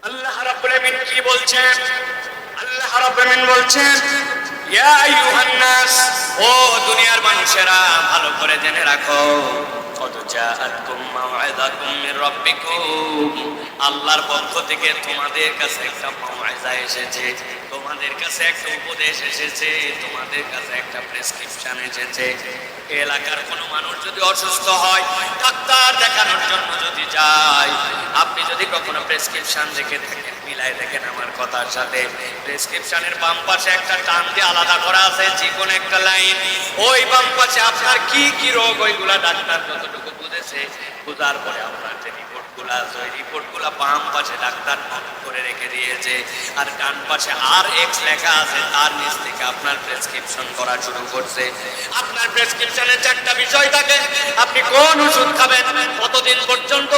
আল্লাহ রাব্বুল আলামিন কি বলছেন? আল্লাহ রাব্বুল আলামিন বলছেন, ইয়া আইয়ুহান নাস, ও দুনিয়ার মানুষেরা ভালো করে জেনে রাখো, কদ জাআতকুম মাউইযাতুম মির রাব্বিকুম, আল্লাহর পক্ষ থেকে তোমাদের কাছে একটা মাউইযা এসেছে, তোমাদের কাছে একটা উপদেশ এসেছে, তোমাদের কাছে একটা প্রেসক্রিপশন এসেছে। এলাকার কোনো মানুষ যদি অসুস্থ হয়, ডাক্তার দেখানোর জন্য যদি যায়, আপনি যদি কখনো প্রেসক্রিপশন দেখে থাকেন, মিলাই দেখেন আমার কথার সাথে, প্রেসক্রিপশনের বাম পাশে একটা টান দিয়ে আলাদা করা আছে চিকন একটা লাইন, ওই বাম পাশে আপনার কি কি রোগ ওইগুলা ডাক্তার যতটুকু বুঝেছে, বুঝার পরে আপনার যে রিপোর্টগুলো আছে ওই রিপোর্টগুলো বাম পাশে ডাক্তার নোট করে রেখে দিয়েছে, আর ডান পাশে আর এক্স লেখা আছে, তার নিচ থেকে আপনার প্রেসক্রিপশন করা শুরু করছে। আপনার প্রেসক্রিপশনে চারটা বিষয় থাকে, আপনি কোন ওষুধ খাবেন, কতদিন পর্যন্ত